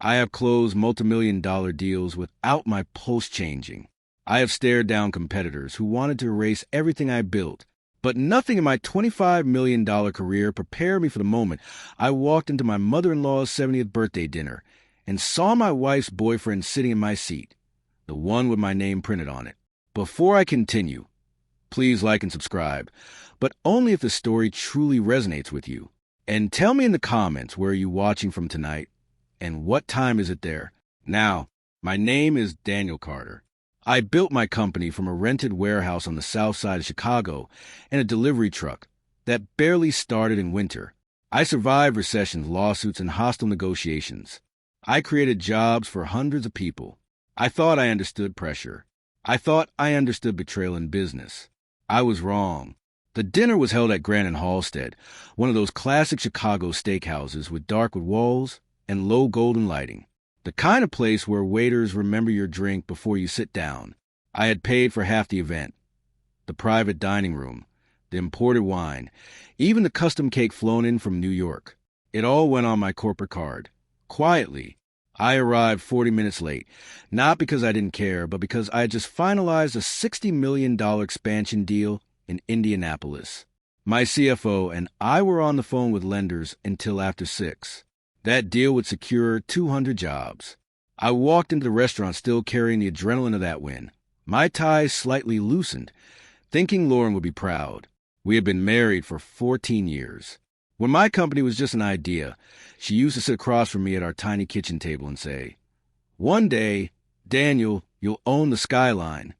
I have closed multimillion-dollar deals without my pulse changing. I have stared down competitors who wanted to erase everything I built, but nothing in my $25 million career prepared me for the moment I walked into my mother-in-law's 70th birthday dinner and saw my wife's boyfriend sitting in my seat, the one with my name printed on it. Before I continue, please like and subscribe, but only if the story truly resonates with you. And tell me in the comments where you're watching from tonight and what time is it there. Now, my name is Daniel Carter. I built my company from a rented warehouse on the south side of Chicago and a delivery truck that barely started in winter. I survived recessions, lawsuits, and hostile negotiations. I created jobs for hundreds of people. I thought I understood pressure. I thought I understood betrayal in business. I was wrong. The dinner was held at Grant and Halstead, one of those classic Chicago steakhouses with dark wood walls and low golden lighting. The kind of place where waiters remember your drink before you sit down. I had paid for half the event. The private dining room, the imported wine, even the custom cake flown in from New York. It all went on my corporate card. Quietly, I arrived 40 minutes late, not because I didn't care, but because I had just finalized a $60 million expansion deal in Indianapolis. My CFO and I were on the phone with lenders until after 6. That deal would secure 200 jobs. I walked into the restaurant still carrying the adrenaline of that win, my ties slightly loosened, thinking Lauren would be proud. We had been married for 14 years. When my company was just an idea, she used to sit across from me at our tiny kitchen table and say, "One day, Daniel, you'll own the skyline."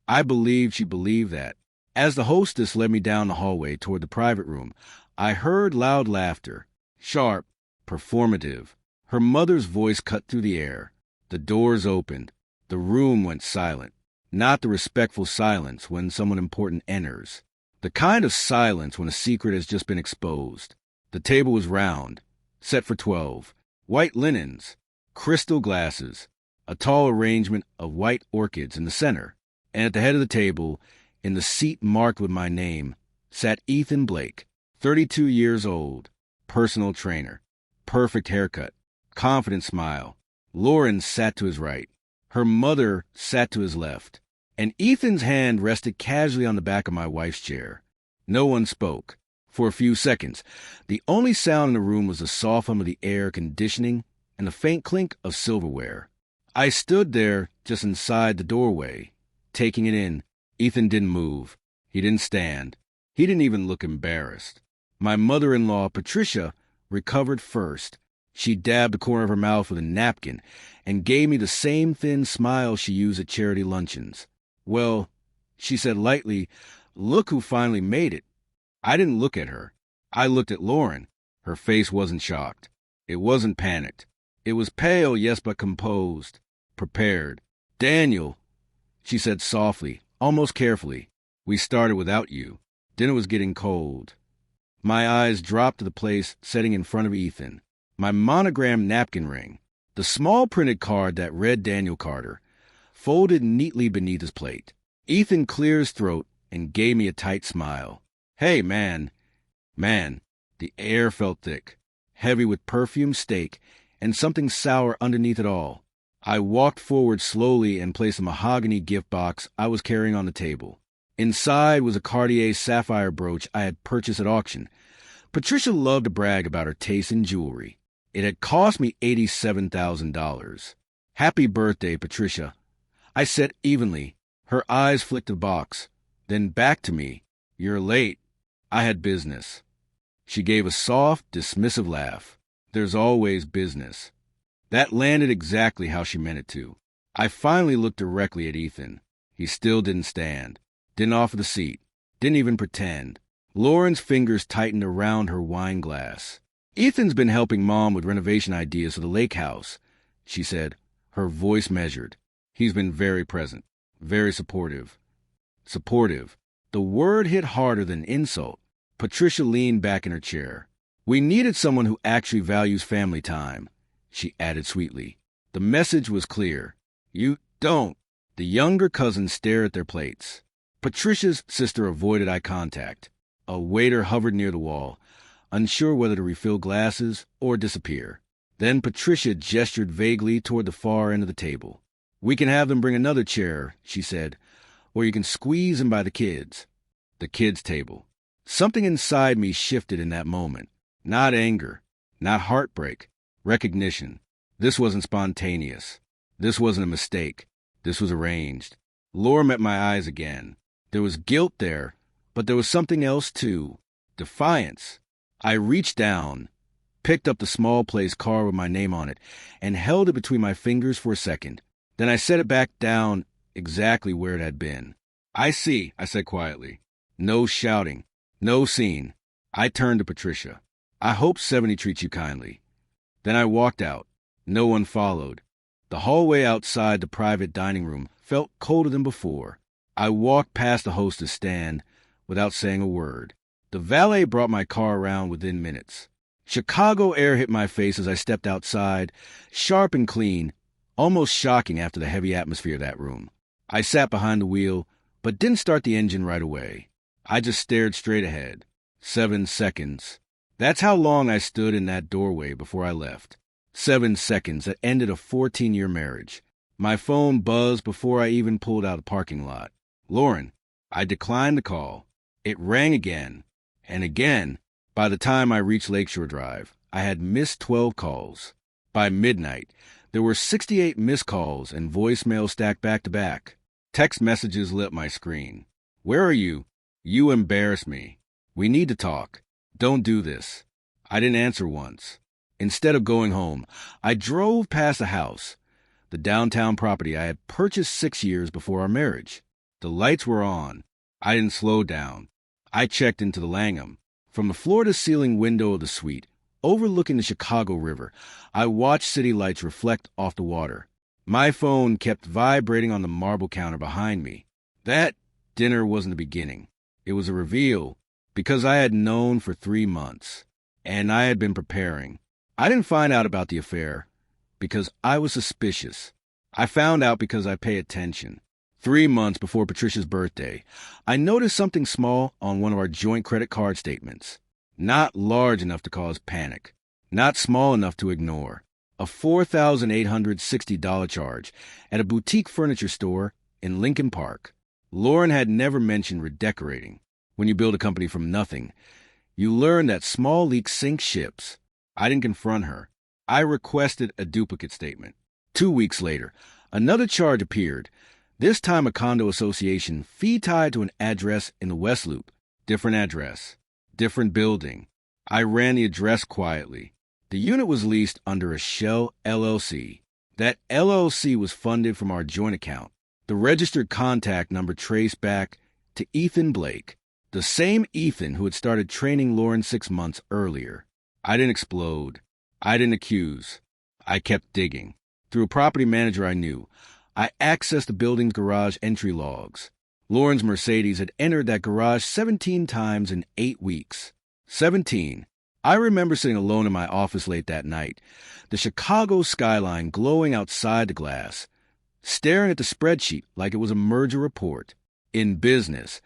I believed she believed that. As the hostess led me down the hallway toward the private room, I heard loud laughter, sharp, performative. Her mother's voice cut through the air. The doors opened. The room went silent. Not the respectful silence when someone important enters. The kind of silence when a secret has just been exposed. The table was round, set for 12. White linens, crystal glasses, a tall arrangement of white orchids in the center. And at the head of the table, in the seat marked with my name, sat Ethan Blake, 32 years old, personal trainer. Perfect haircut, confident smile. Lauren sat to his right. Her mother sat to his left. And Ethan's hand rested casually on the back of my wife's chair. No one spoke. For a few seconds, the only sound in the room was the soft hum of the air conditioning and the faint clink of silverware. I stood there just inside the doorway, taking it in. Ethan didn't move. He didn't stand. He didn't even look embarrassed. My mother-in-law, Patricia, recovered first. She dabbed the corner of her mouth with a napkin and gave me the same thin smile she used at charity luncheons. "Well," she said lightly, "look who finally made it." I didn't look at her. I looked at Lauren. Her face wasn't shocked. It wasn't panicked. It was pale, yes, but composed, prepared. "Daniel," she said softly, almost carefully, "we started without you. Dinner was getting cold." My eyes dropped to the place sitting in front of Ethan. My monogrammed napkin ring, the small printed card that read Daniel Carter, folded neatly beneath his plate. Ethan cleared his throat and gave me a tight smile. "Hey, man." Man, the air felt thick, heavy with perfumed steak and something sour underneath it all. I walked forward slowly and placed the mahogany gift box I was carrying on the table. Inside was a Cartier sapphire brooch I had purchased at auction. Patricia loved to brag about her taste in jewelry. It had cost me $87,000. "Happy birthday, Patricia," I said evenly. Her eyes flicked the box, then back to me. "You're late. I had business." She gave a soft, dismissive laugh. "There's always business." That landed exactly how she meant it to. I finally looked directly at Ethan. He still didn't stand. Didn't offer the seat. Didn't even pretend. Lauren's fingers tightened around her wine glass. "Ethan's been helping Mom with renovation ideas for the lake house," she said, her voice measured. "He's been very present, very supportive." Supportive. The word hit harder than insult. Patricia leaned back in her chair. "We needed someone who actually values family time," she added sweetly. The message was clear. "You don't." The younger cousins stared at their plates. Patricia's sister avoided eye contact. A waiter hovered near the wall, unsure whether to refill glasses or disappear. Then Patricia gestured vaguely toward the far end of the table. "We can have them bring another chair," she said, "or you can squeeze him by the kids." The kids' table. Something inside me shifted in that moment. Not anger, not heartbreak, recognition. This wasn't spontaneous. This wasn't a mistake. This was arranged. Laura met my eyes again. There was guilt there, but there was something else too. Defiance. I reached down, picked up the small place card with my name on it, and held it between my fingers for a second. Then I set it back down exactly where it had been. "I see," I said quietly. No shouting. No scene. I turned to Patricia. "I hope 70 treats you kindly." Then I walked out. No one followed. The hallway outside the private dining room felt colder than before. I walked past the hostess stand without saying a word. The valet brought my car around within minutes. Chicago air hit my face as I stepped outside, sharp and clean, almost shocking after the heavy atmosphere of that room. I sat behind the wheel, but didn't start the engine right away. I just stared straight ahead. 7 seconds. That's how long I stood in that doorway before I left. 7 seconds that ended a 14-year marriage. My phone buzzed before I even pulled out of the parking lot. "Lauren." I declined the call. It rang again, and again. By the time I reached Lakeshore Drive, I had missed 12 calls. By midnight, there were 68 missed calls and voicemails stacked back to back. Text messages lit my screen. "Where are you? You embarrass me. We need to talk. Don't do this." I didn't answer once. Instead of going home, I drove past the house, the downtown property I had purchased 6 years before our marriage. The lights were on. I didn't slow down. I checked into the Langham. From the floor-to-ceiling window of the suite, overlooking the Chicago River, I watched city lights reflect off the water. My phone kept vibrating on the marble counter behind me. That dinner wasn't the beginning. It was a reveal, because I had known for 3 months, and I had been preparing. I didn't find out about the affair because I was suspicious. I found out because I pay attention. 3 months before Patricia's birthday, I noticed something small on one of our joint credit card statements. Not large enough to cause panic. Not small enough to ignore. A $4,860 charge at a boutique furniture store in Lincoln Park. Lauren had never mentioned redecorating. When you build a company from nothing, you learn that small leaks sink ships. I didn't confront her. I requested a duplicate statement. 2 weeks later, another charge appeared, this time a condo association fee tied to an address in the West Loop. Different address. Different building. I ran the address quietly. The unit was leased under a shell LLC. That LLC was funded from our joint account. The registered contact number traced back to Ethan Blake, the same Ethan who had started training Lauren 6 months earlier. I didn't explode. I didn't accuse. I kept digging. Through a property manager I knew, I accessed the building's garage entry logs. Lauren's Mercedes had entered that garage 17 times in 8 weeks. 17. I remember sitting alone in my office late that night, the Chicago skyline glowing outside the glass, staring at the spreadsheet like it was a merger report. In business,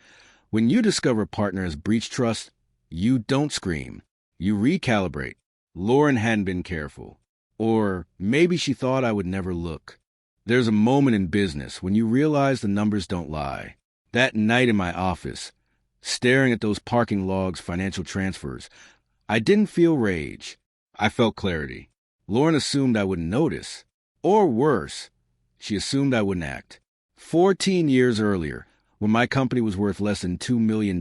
when you discover a partner has breached trust, you don't scream. You recalibrate. Lauren hadn't been careful. Or maybe she thought I would never look. There's a moment in business when you realize the numbers don't lie. That night in my office, staring at those parking logs, financial transfers, I didn't feel rage. I felt clarity. Lauren assumed I wouldn't notice. Or worse, she assumed I wouldn't act. 14 years earlier, when my company was worth less than $2 million,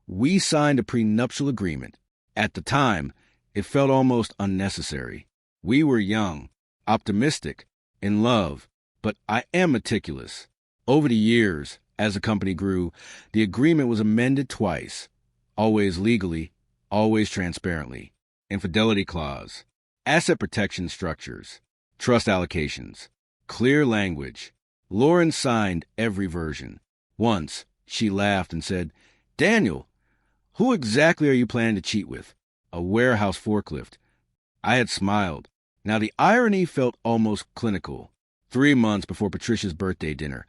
we signed a prenuptial agreement. At the time, it felt almost unnecessary. We were young, optimistic, in love, but I am meticulous. Over the years, as the company grew, the agreement was amended twice, always legally, always transparently. Infidelity clause, asset protection structures, trust allocations, clear language. Lauren signed every version. Once, she laughed and said, "Daniel, who exactly are you planning to cheat with? A warehouse forklift." I had smiled. Now the irony felt almost clinical. 3 months before Patricia's birthday dinner,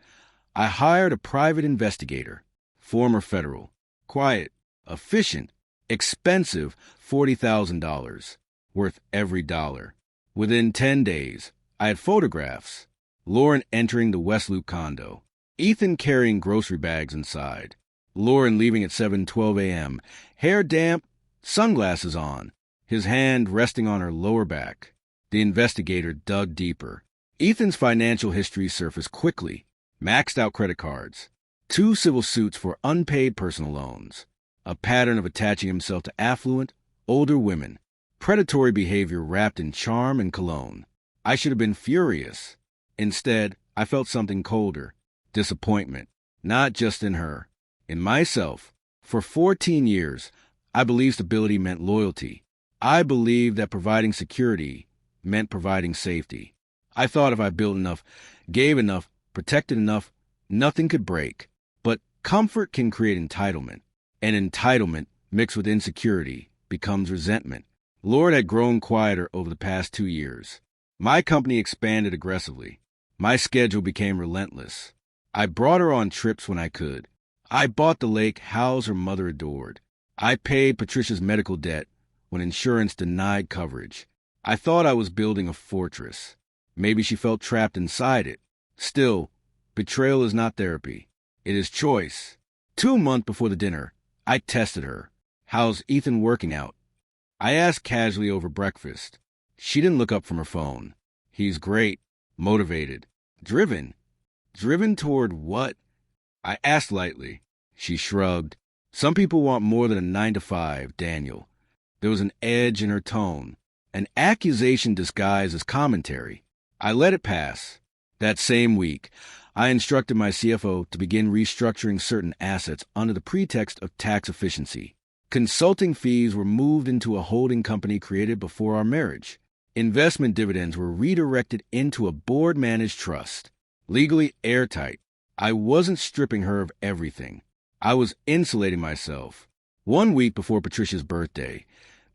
I hired a private investigator, former federal, quiet, efficient, expensive $40,000. worth every dollar. Within 10 days, I had photographs. Lauren entering the West Loop condo. Ethan carrying grocery bags inside. Lauren leaving at 7:12 a.m., hair damp, sunglasses on, his hand resting on her lower back. The investigator dug deeper. Ethan's financial history surfaced quickly. Maxed out credit cards. 2 civil suits for unpaid personal loans. A pattern of attaching himself to affluent, older women. Predatory behavior wrapped in charm and cologne. I should have been furious. Instead, I felt something colder. Disappointment. Not just in her. In myself. For 14 years, I believed stability meant loyalty. I believed that providing security meant providing safety. I thought if I built enough, gave enough, protected enough, nothing could break. But comfort can create entitlement. And entitlement, mixed with insecurity, becomes resentment. Lord had grown quieter over the past 2 years. My company expanded aggressively. My schedule became relentless. I brought her on trips when I could. I bought the lake Hal's her mother adored. I paid Patricia's medical debt when insurance denied coverage. I thought I was building a fortress. Maybe she felt trapped inside it. Still, betrayal is not therapy. It is choice. 2 months before the dinner, I tested her. How's Ethan working out? I asked casually over breakfast. She didn't look up from her phone. He's great, motivated, driven. Driven toward what? I asked lightly. She shrugged. Some people want more than a 9 to 5, Daniel. There was an edge in her tone, an accusation disguised as commentary. I let it pass. That same week, I instructed my CFO to begin restructuring certain assets under the pretext of tax efficiency. Consulting fees were moved into a holding company created before our marriage. Investment dividends were redirected into a board-managed trust. Legally airtight. I wasn't stripping her of everything. I was insulating myself. 1 week before Patricia's birthday,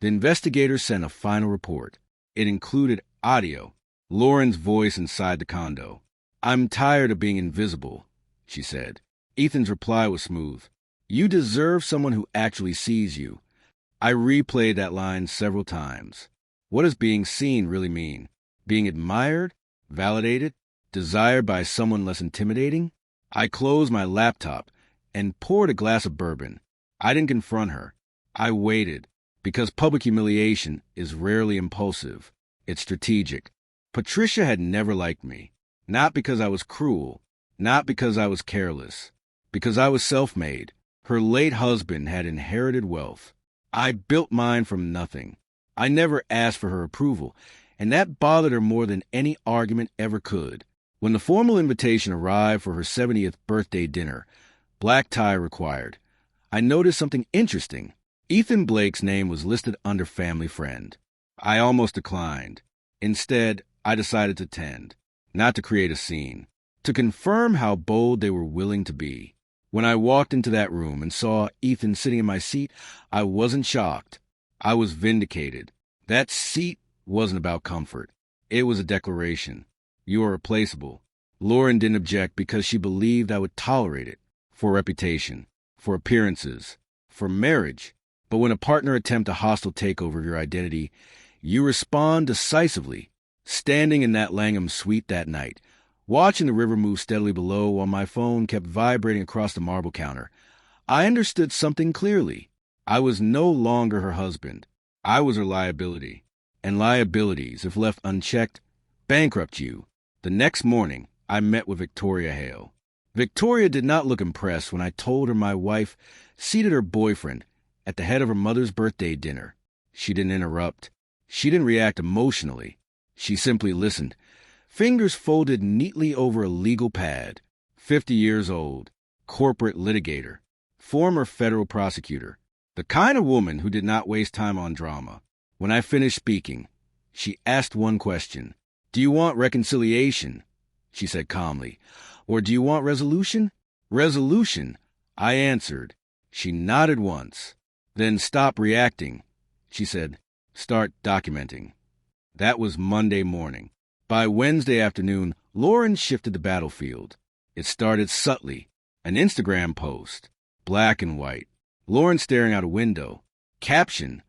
the investigators sent a final report. It included audio, Lauren's voice inside the condo. I'm tired of being invisible, she said. Ethan's reply was smooth. You deserve someone who actually sees you. I replayed that line several times. What does being seen really mean? Being admired? Validated? Desired by someone less intimidating? I closed my laptop and poured a glass of bourbon. I didn't confront her. I waited, because public humiliation is rarely impulsive. It's strategic. Patricia had never liked me. Not because I was cruel, not because I was careless, because I was self-made. Her late husband had inherited wealth. I built mine from nothing. I never asked for her approval, and that bothered her more than any argument ever could. When the formal invitation arrived for her 70th birthday dinner, black tie required, I noticed something interesting. Ethan Blake's name was listed under family friend. I almost declined. Instead, I decided to attend, not to create a scene, to confirm how bold they were willing to be. When I walked into that room and saw Ethan sitting in my seat, I wasn't shocked. I was vindicated. That seat wasn't about comfort. It was a declaration. You are replaceable. Lauren didn't object because she believed I would tolerate it. For reputation, for appearances, for marriage. But when a partner attempts a hostile takeover of your identity, you respond decisively. Standing in that Langham suite that night, watching the river move steadily below while my phone kept vibrating across the marble counter, I understood something clearly. I was no longer her husband. I was her liability. And liabilities, if left unchecked, bankrupt you. The next morning, I met with Victoria Hale. Victoria did not look impressed when I told her my wife seated her boyfriend at the head of her mother's birthday dinner. She didn't interrupt. She didn't react emotionally. She simply listened, fingers folded neatly over a legal pad. 50 years old, corporate litigator, former federal prosecutor, the kind of woman who did not waste time on drama. When I finished speaking, she asked one question. Do you want reconciliation? She said calmly. Or do you want resolution? Resolution, I answered. She nodded once. Then stop reacting. She said, start documenting. That was Monday morning. By Wednesday afternoon, Lauren shifted the battlefield. It started subtly. An Instagram post. Black and white. Lauren staring out a window. Caption.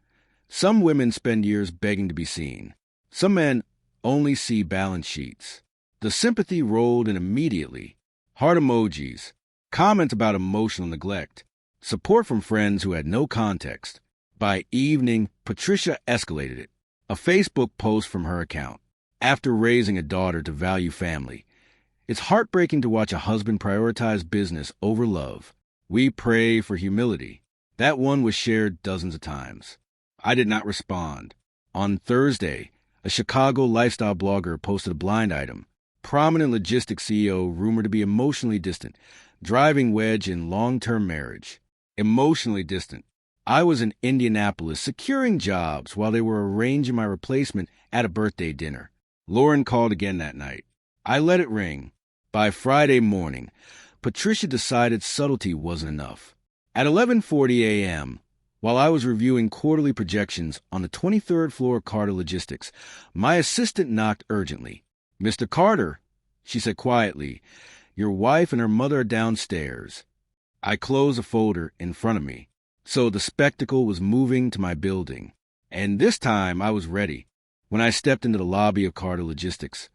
Some women spend years begging to be seen. Some men only see balance sheets. The sympathy rolled in immediately. Heart emojis, comments about emotional neglect, support from friends who had no context. By evening, Patricia escalated it. A Facebook post from her account. After raising a daughter to value family, it's heartbreaking to watch a husband prioritize business over love. We pray for humility. That one was shared dozens of times. I did not respond. On Thursday, a Chicago lifestyle blogger posted a blind item. Prominent logistics CEO rumored to be emotionally distant, driving wedge in long-term marriage. Emotionally distant. I was in Indianapolis securing jobs while they were arranging my replacement at a birthday dinner. Lauren called again that night. I let it ring. By Friday morning, Patricia decided subtlety wasn't enough. At 11:40 a.m., while I was reviewing quarterly projections on the 23rd floor of Carter Logistics, my assistant knocked urgently. "Mr. Carter," she said quietly, "your wife and her mother are downstairs." I closed a folder in front of me. So the spectacle was moving to my building. And this time I was ready. When I stepped into the lobby of Carter Logistics,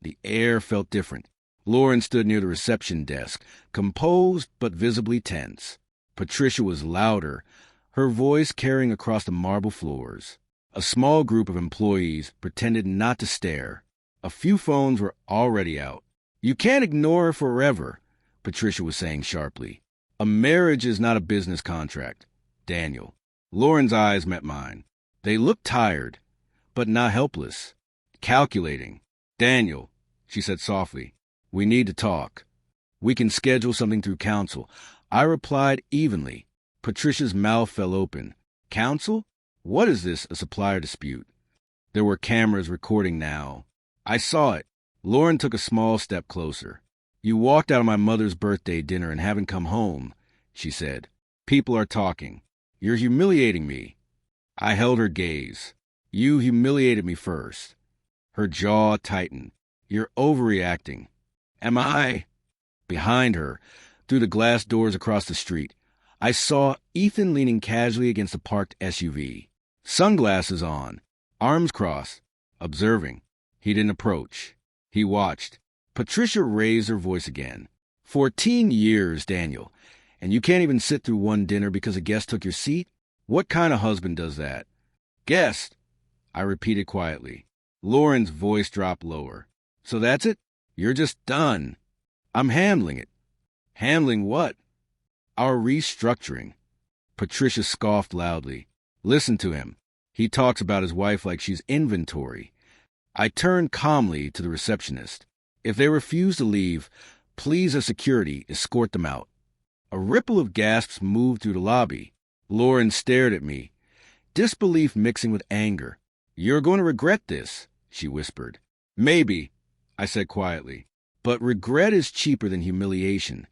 the air felt different. Lauren stood near the reception desk, composed but visibly tense. Patricia was louder, her voice carrying across the marble floors. A small group of employees pretended not to stare. A few phones were already out. "You can't ignore her forever," Patricia was saying sharply. "A marriage is not a business contract. Daniel." Lauren's eyes met mine. They looked tired, but not helpless. Calculating. "Daniel," she said softly, "we need to talk. We can schedule something through counsel." I replied evenly. Patricia's mouth fell open. "Counsel? What is this, a supplier dispute?" There were cameras recording now. I saw it. Lauren took a small step closer. "You walked out of my mother's birthday dinner and haven't come home," she said. "People are talking. You're humiliating me." I held her gaze. "You humiliated me first." Her jaw tightened. "You're overreacting." "Am I?" Behind her, through the glass doors across the street, I saw Ethan leaning casually against a parked SUV. Sunglasses on, arms crossed, observing. He didn't approach. He watched. Patricia raised her voice again. 14 years, Daniel, and you can't even sit through one dinner because a guest took your seat? What kind of husband does that?" "Guest," I repeated quietly. Lauren's voice dropped lower. "So that's it? You're just done." "I'm handling it." "Handling what?" "Our restructuring." Patricia scoffed loudly. "Listen to him. He talks about his wife like she's inventory." I turned calmly to the receptionist. "If they refuse to leave, please have security escort them out." A ripple of gasps moved through the lobby. Lauren stared at me, disbelief mixing with anger. "You're going to regret this," she whispered. "Maybe," I said quietly, "but regret is cheaper than humiliation."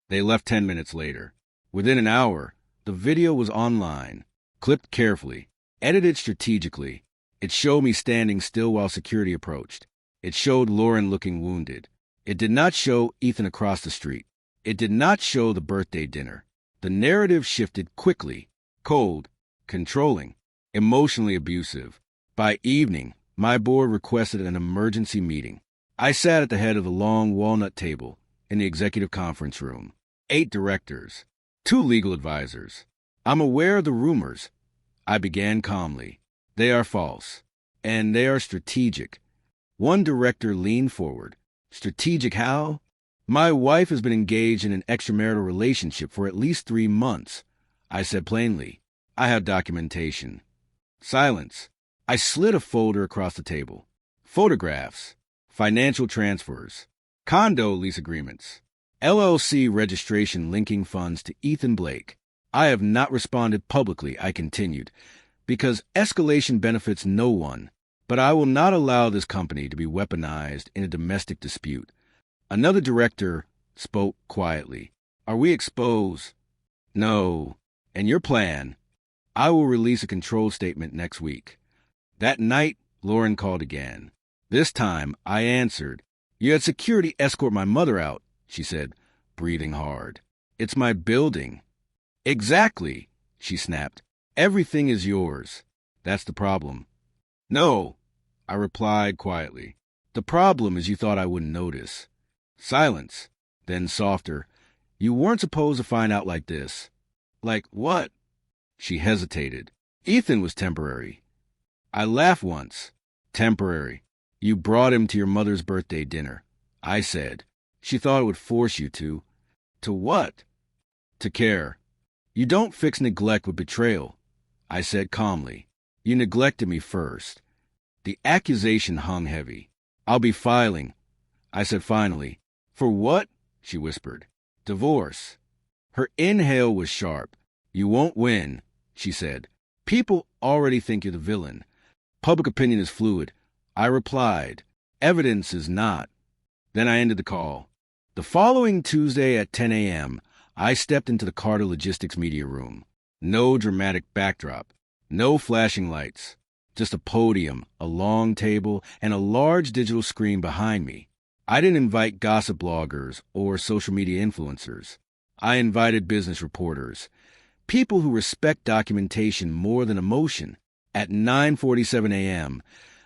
They left 10 minutes later. Within an hour, the video was online, clipped carefully, edited strategically. It showed me standing still while security approached. It showed Lauren looking wounded. It did not show Ethan across the street. It did not show the birthday dinner. The narrative shifted quickly, cold, controlling, emotionally abusive. By evening, my board requested an emergency meeting. I sat at the head of the long walnut table in the executive conference room. 8 directors, 2 legal advisors. "I'm aware of the rumors," I began calmly. "They are false, and they are strategic." One director leaned forward. "Strategic how?" "My wife has been engaged in an extramarital relationship for at least 3 months. I said plainly. "I have documentation." Silence. I slid a folder across the table. Photographs, financial transfers, condo lease agreements, LLC registration linking funds to Ethan Blake. "I have not responded publicly," I continued, "because escalation benefits no one. But I will not allow this company to be weaponized in a domestic dispute." Another director spoke quietly. "Are we exposed?" "No." "And your plan?" "I will release a control statement next week." That night, Lauren called again. This time, I answered. "You had security escort my mother out," she said, breathing hard. "It's my building." "Exactly," she snapped. "Everything is yours." That's the problem. No, I replied quietly. The problem is you thought I wouldn't notice. Silence. Then softer. You weren't supposed to find out like this. Like what? She hesitated. Ethan was temporary. I laughed once. Temporary. You brought him to your mother's birthday dinner. I said. She thought it would force you to. To what? To care. You don't fix neglect with betrayal. I said calmly. You neglected me first. The accusation hung heavy. I'll be filing. I said finally. For what? She whispered. Divorce. Her inhale was sharp. You won't win, she said. People already think you're the villain. Public opinion is fluid. I replied. Evidence is not. Then I ended the call. The following Tuesday at 10 a.m., I stepped into the Carter Logistics media room. No dramatic backdrop. No flashing lights. Just a podium, a long table, and a large digital screen behind me. I didn't invite gossip bloggers or social media influencers. I invited business reporters, people who respect documentation more than emotion. At 9:47 a.m.,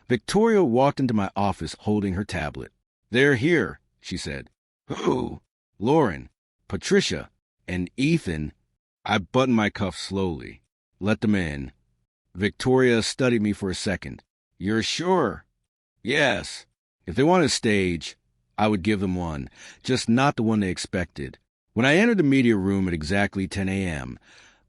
Victoria walked into my office holding her tablet. They're here, she said. Who? Lauren, Patricia, and Ethan. I buttoned my cuffs slowly. Let them in. Victoria studied me for a second. You're sure? Yes. If they want a stage, I would give them one, just not the one they expected. When I entered the media room at exactly 10 a.m.,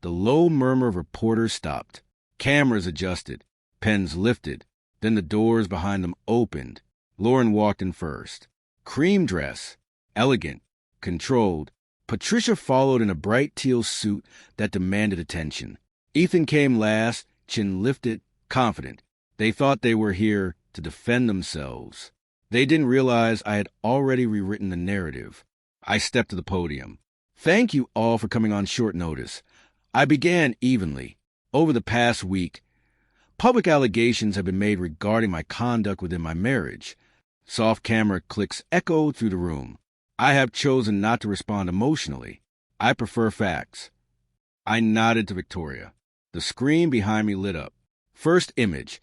the low murmur of reporters stopped. Cameras adjusted, pens lifted, then the doors behind them opened. Lauren walked in first. Cream dress, elegant, controlled. Patricia followed in a bright teal suit that demanded attention. Ethan came last, chin lifted, confident. They thought they were here to defend themselves. They didn't realize I had already rewritten the narrative. I stepped to the podium. Thank you all for coming on short notice. I began evenly. Over the past week, public allegations have been made regarding my conduct within my marriage. Soft camera clicks echoed through the room. I have chosen not to respond emotionally. I prefer facts. I nodded to Victoria. The screen behind me lit up. First image.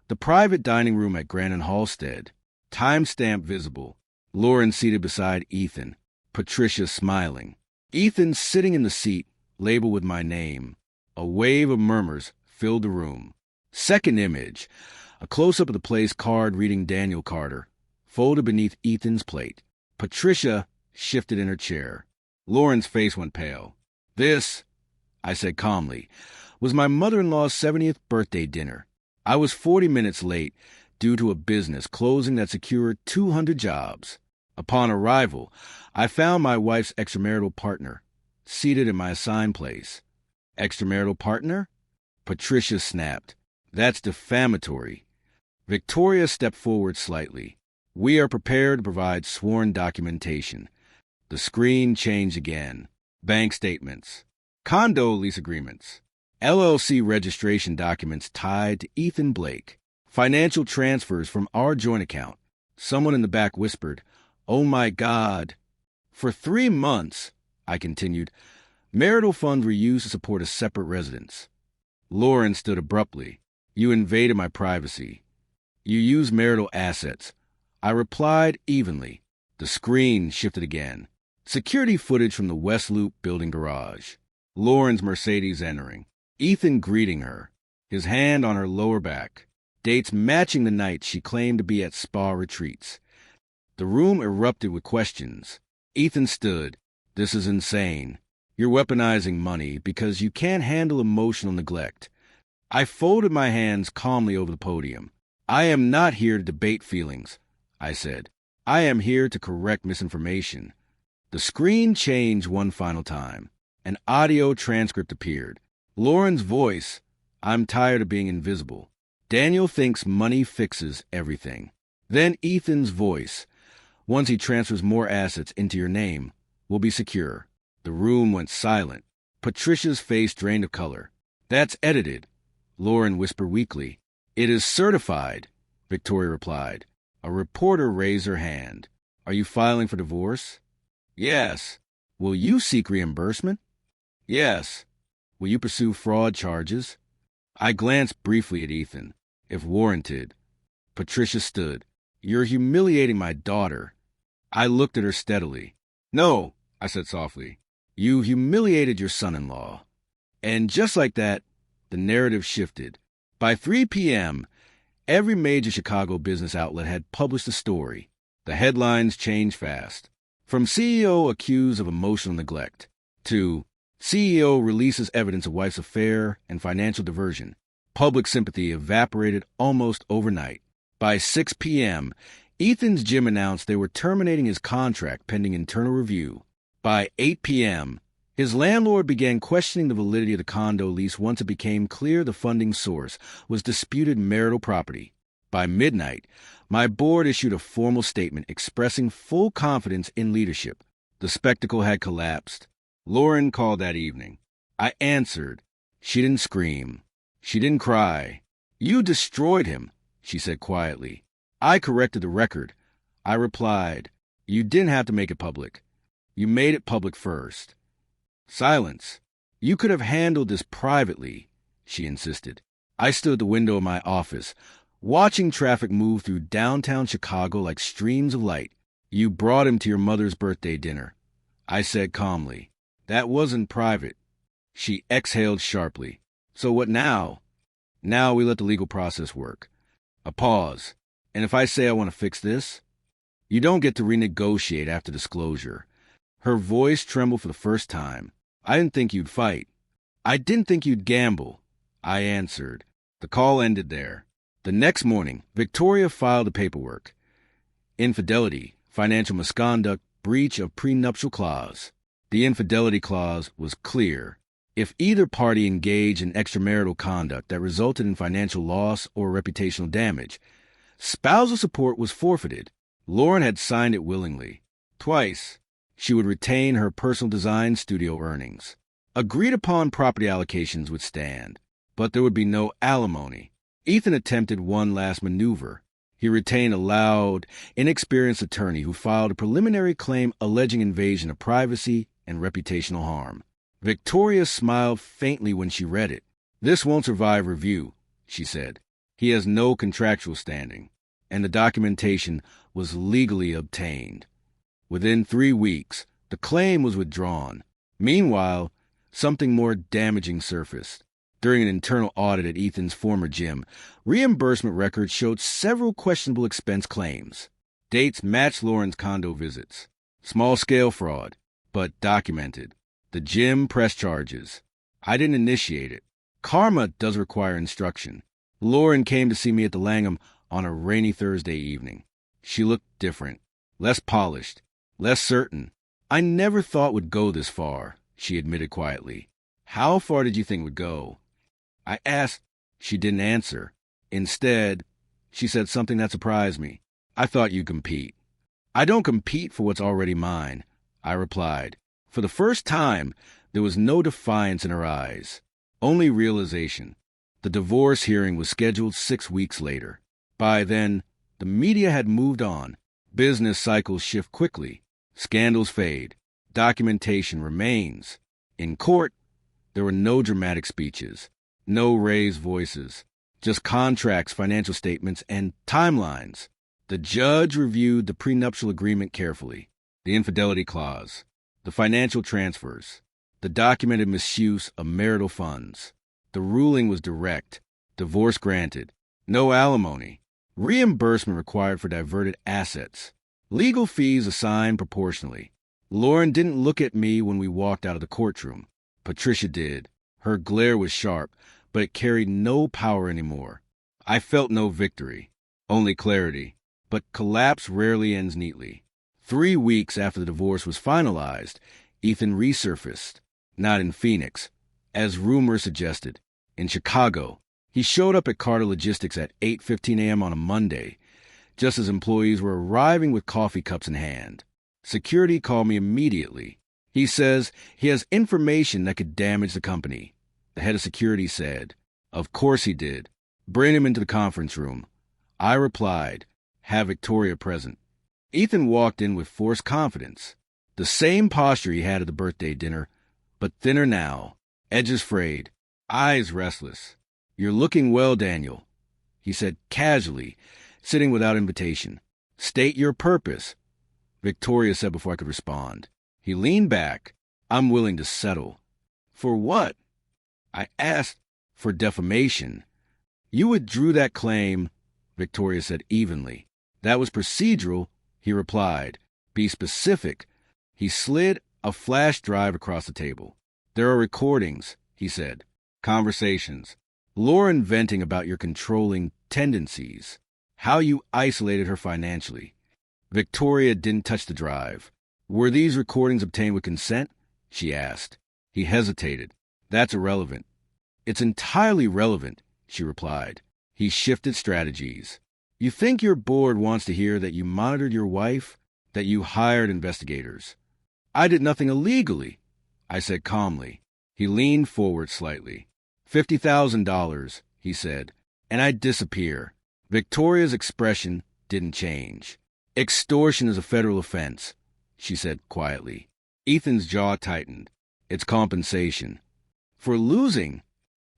The private dining room at Grant and Halstead. Timestamp visible. Lauren seated beside Ethan. Patricia smiling. Ethan sitting in the seat, labeled with my name. A wave of murmurs filled the room. Second image. A close-up of the play's card reading Daniel Carter, folded beneath Ethan's plate. Patricia shifted in her chair. Lauren's face went pale. This, I said calmly, was my mother-in-law's 70th birthday dinner. I was 40 minutes late due to a business closing that secured 200 jobs. Upon arrival, I found my wife's extramarital partner, seated in my assigned place. Extramarital partner? Patricia snapped. That's defamatory. Victoria stepped forward slightly. We are prepared to provide sworn documentation. The screen changed again. Bank statements. Condo lease agreements. LLC registration documents tied to Ethan Blake. Financial transfers from our joint account. Someone in the back whispered, "Oh my God." For 3 months, I continued, marital funds were used to support a separate residence. Lauren stood abruptly. You invaded my privacy. You used marital assets. I replied evenly. The screen shifted again. Security footage from the West Loop building garage. Lauren's Mercedes entering. Ethan greeting her, his hand on her lower back. Dates matching the night she claimed to be at spa retreats. The room erupted with questions. Ethan stood. This is insane. You're weaponizing money because you can't handle emotional neglect. I folded my hands calmly over the podium. I am not here to debate feelings, I said. I am here to correct misinformation. The screen changed one final time. An audio transcript appeared. Lauren's voice, I'm tired of being invisible. Daniel thinks money fixes everything. Then Ethan's voice, once he transfers more assets into your name, we'll be secure. The room went silent. Patricia's face drained of color. That's edited, Lauren whispered weakly. It is certified, Victoria replied. A reporter raised her hand. Are you filing for divorce? Yes. Will you seek reimbursement? Yes. Will you pursue fraud charges? I glanced briefly at Ethan. If warranted. Patricia stood. You're humiliating my daughter. I looked at her steadily. No, I said softly. You humiliated your son-in-law. And just like that, the narrative shifted. By 3 p.m., every major Chicago business outlet had published a story. The headlines changed fast. From CEO accused of emotional neglect to CEO releases evidence of wife's affair and financial diversion. Public sympathy evaporated almost overnight. By 6 p.m., Ethan's gym announced they were terminating his contract pending internal review. By 8 p.m., his landlord began questioning the validity of the condo lease once it became clear the funding source was disputed marital property. By midnight, my board issued a formal statement expressing full confidence in leadership. The spectacle had collapsed. Lauren called that evening. I answered. She didn't scream. She didn't cry. You destroyed him, she said quietly. I corrected the record. I replied, you didn't have to make it public. You made it public first. Silence. You could have handled this privately, she insisted. I stood at the window of my office, watching traffic move through downtown Chicago like streams of light. You brought him to your mother's birthday dinner, I said calmly. That wasn't private. She exhaled sharply. So what now? Now we let the legal process work. A pause. And if I say I want to fix this? You don't get to renegotiate after disclosure. Her voice trembled for the first time. I didn't think you'd fight. I didn't think you'd gamble, I answered. The call ended there. The next morning, Victoria filed the paperwork. Infidelity, financial misconduct, breach of prenuptial clause. The infidelity clause was clear. If either party engaged in extramarital conduct that resulted in financial loss or reputational damage, spousal support was forfeited. Lauren had signed it willingly. Twice, she would retain her personal design studio earnings. Agreed-upon property allocations would stand, but there would be no alimony. Ethan attempted one last maneuver. He retained a loud, inexperienced attorney who filed a preliminary claim alleging invasion of privacy and reputational harm. Victoria smiled faintly when she read it. This won't survive review, she said. He has no contractual standing, and the documentation was legally obtained. Within 3 weeks, the claim was withdrawn. Meanwhile, something more damaging surfaced. During an internal audit at Ethan's former gym, reimbursement records showed several questionable expense claims. Dates matched Lauren's condo visits. Small-scale fraud, but documented. The gym pressed charges. I didn't initiate it. Karma does require instruction. Lauren came to see me at the Langham on a rainy Thursday evening. She looked different, less polished, less certain. I never thought would go this far, she admitted quietly. How far did you think would go? I asked. She didn't answer. Instead, she said something that surprised me. I thought you'd compete. I don't compete for what's already mine, I replied. For the first time, there was no defiance in her eyes, only realization. The divorce hearing was scheduled 6 weeks later. By then, the media had moved on. Business cycles shift quickly. Scandals fade. Documentation remains. In court, there were no dramatic speeches, no raised voices, just contracts, financial statements, and timelines. The judge reviewed the prenuptial agreement carefully, the infidelity clause, the financial transfers, the documented misuse of marital funds. The ruling was direct. Divorce granted. No alimony. Reimbursement required for diverted assets. Legal fees assigned proportionally. Lauren didn't look at me when we walked out of the courtroom. Patricia did. Her glare was sharp, but it carried no power anymore. I felt no victory, only clarity. But collapse rarely ends neatly. 3 weeks after the divorce was finalized, Ethan resurfaced, not in Phoenix, as rumors suggested. In Chicago, he showed up at Carter Logistics at 8:15 a.m. on a Monday, just as employees were arriving with coffee cups in hand. Security called me immediately. He says he has information that could damage the company. The head of security said, "Of course he did. Bring him into the conference room." I replied, "Have Victoria present." Ethan walked in with forced confidence. The same posture he had at the birthday dinner, but thinner now, edges frayed, eyes restless. "You're looking well, Daniel," he said casually, sitting without invitation. "State your purpose," Victoria said before I could respond. He leaned back. "I'm willing to settle." "For what?" I asked. "For defamation." "You withdrew that claim," Victoria said evenly. "That was procedural," he replied. "Be specific." He slid a flash drive across the table. "There are recordings," he said. "Conversations. Lauren venting about your controlling tendencies. How you isolated her financially." Victoria didn't touch the drive. "Were these recordings obtained with consent?" she asked. He hesitated. "That's irrelevant." "It's entirely relevant," she replied. He shifted strategies. "You think your board wants to hear that you monitored your wife, that you hired investigators?" "I did nothing illegally," I said calmly. He leaned forward slightly. $50,000, he said, "and I'd disappear." Victoria's expression didn't change. "Extortion is a federal offense," she said quietly. Ethan's jaw tightened. "It's compensation." "For losing?"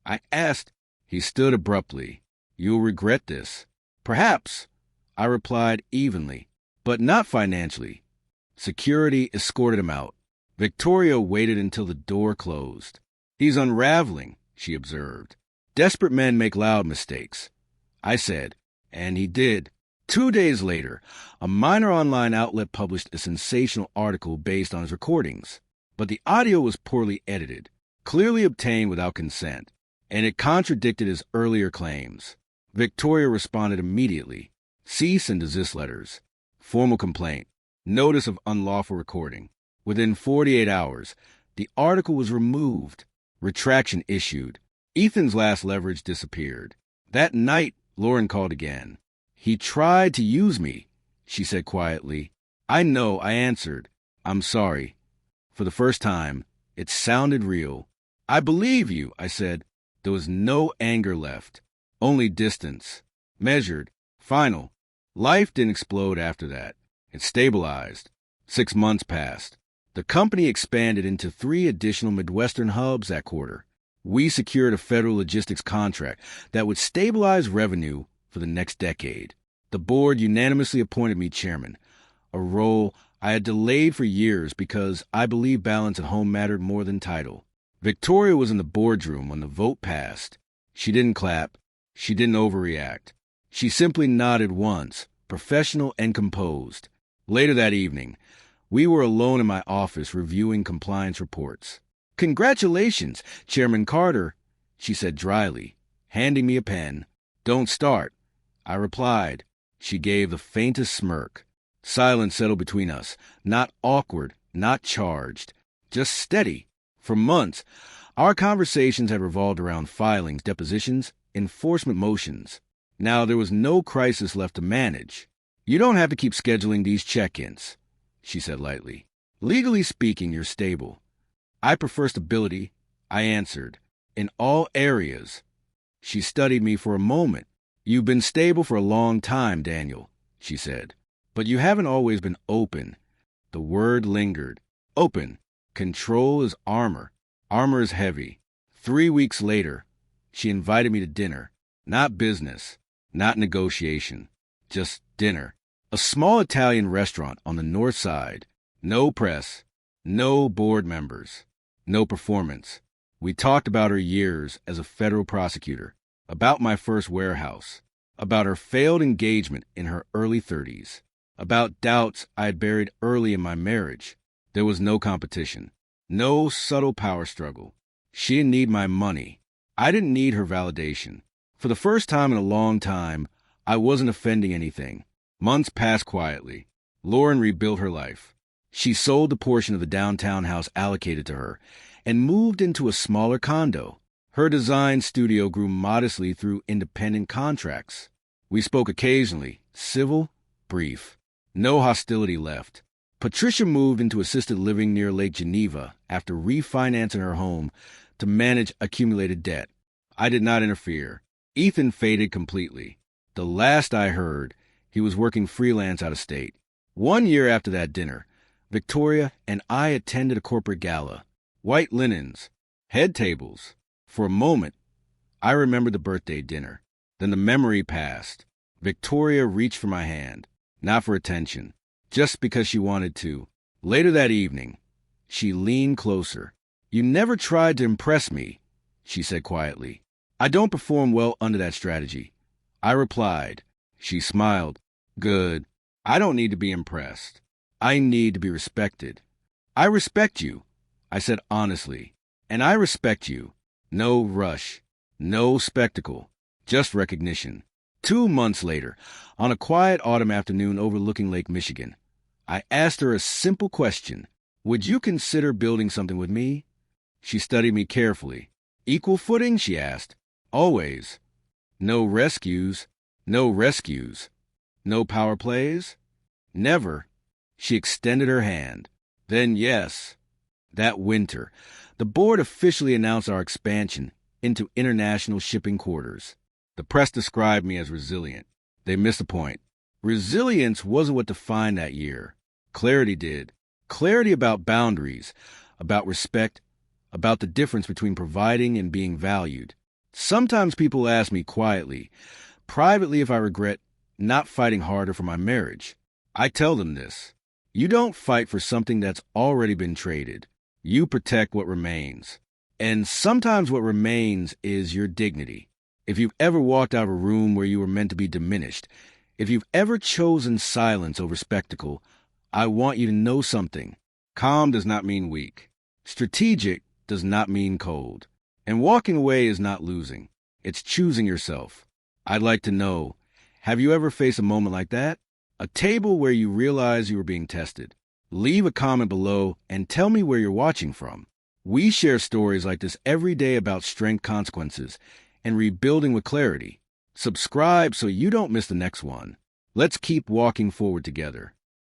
I asked. He stood abruptly. "You'll regret this." "Perhaps," I replied evenly, "but not financially." Security escorted him out. Victoria waited until the door closed. "He's unraveling," she observed. "Desperate men make loud mistakes," I said, and he did. 2 days later, a minor online outlet published a sensational article based on his recordings, but the audio was poorly edited, clearly obtained without consent, and it contradicted his earlier claims. Victoria responded immediately. Cease and desist letters. Formal complaint. Notice of unlawful recording. Within 48 hours, the article was removed. Retraction issued. Ethan's last leverage disappeared. That night, Lauren called again. "He tried to use me," she said quietly. "I know," I answered. "I'm sorry." For the first time, it sounded real. "I believe you," I said. There was no anger left, only distance. Measured, final. Life didn't explode after that. It stabilized. 6 months passed. The company expanded into 3 additional Midwestern hubs that quarter. We secured a federal logistics contract that would stabilize revenue for the next decade. The board unanimously appointed me chairman, a role I had delayed for years because I believed balance at home mattered more than title. Victoria was in the boardroom when the vote passed. She didn't clap. She didn't overreact. She simply nodded once, professional and composed. Later that evening, we were alone in my office reviewing compliance reports. "Congratulations, Chairman Carter," she said dryly, handing me a pen. "Don't start," I replied. She gave the faintest smirk. Silence settled between us, not awkward, not charged, just steady. For months, our conversations had revolved around filings, depositions, enforcement motions. Now there was no crisis left to manage. "You don't have to keep scheduling these check-ins," she said lightly. "Legally speaking, you're stable." "I prefer stability," I answered, "in all areas." She studied me for a moment. "You've been stable for a long time, Daniel," she said, "but you haven't always been open." The word lingered. Open. Control is armor. Armor is heavy. 3 weeks later, she invited me to dinner. Not business, not negotiation, just dinner. A small Italian restaurant on the north side. No press, no board members, no performance. We talked about her years as a federal prosecutor, about my first warehouse, about her failed engagement in her early 30s, about doubts I had buried early in my marriage. There was no competition, no subtle power struggle. She didn't need my money. I didn't need her validation. For the first time in a long time, I wasn't offending anything. Months passed quietly. Lauren rebuilt her life. She sold the portion of the downtown house allocated to her and moved into a smaller condo. Her design studio grew modestly through independent contracts. We spoke occasionally, civil, brief. No hostility left. Patricia moved into assisted living near Lake Geneva after refinancing her home to manage accumulated debt. I did not interfere. Ethan faded completely. The last I heard, he was working freelance out of state. 1 year after that dinner, Victoria and I attended a corporate gala. White linens, head tables. For a moment, I remembered the birthday dinner. Then the memory passed. Victoria reached for my hand, not for attention, just because she wanted to. Later that evening, she leaned closer. "You never tried to impress me," she said quietly. "I don't perform well under that strategy." I replied. She smiled. "Good. I don't need to be impressed. I need to be respected." "I respect you," I said honestly. "And I respect you. No rush. No spectacle. Just recognition." 2 months later, on a quiet autumn afternoon overlooking Lake Michigan, I asked her a simple question. "Would you consider building something with me?" She studied me carefully. "Equal footing?" she asked. "Always." "No rescues?" "No rescues." "No power plays?" "Never." She extended her hand. "Then yes." That winter, the board officially announced our expansion into international shipping quarters. The press described me as resilient. They missed the point. Resilience wasn't what defined that year. Clarity did. Clarity about boundaries, about respect, about the difference between providing and being valued. Sometimes people ask me quietly, privately, if I regret not fighting harder for my marriage. I tell them this. You don't fight for something that's already been traded. You protect what remains. And sometimes what remains is your dignity. If you've ever walked out of a room where you were meant to be diminished, if you've ever chosen silence over spectacle, I want you to know something. Calm does not mean weak. Strategic does not mean cold. And walking away is not losing. It's choosing yourself. I'd like to know, have you ever faced a moment like that? A table where you realize you were being tested. Leave a comment below and tell me where you're watching from. We share stories like this every day about strength, consequences, and rebuilding with clarity. Subscribe so you don't miss the next one. Let's keep walking forward together.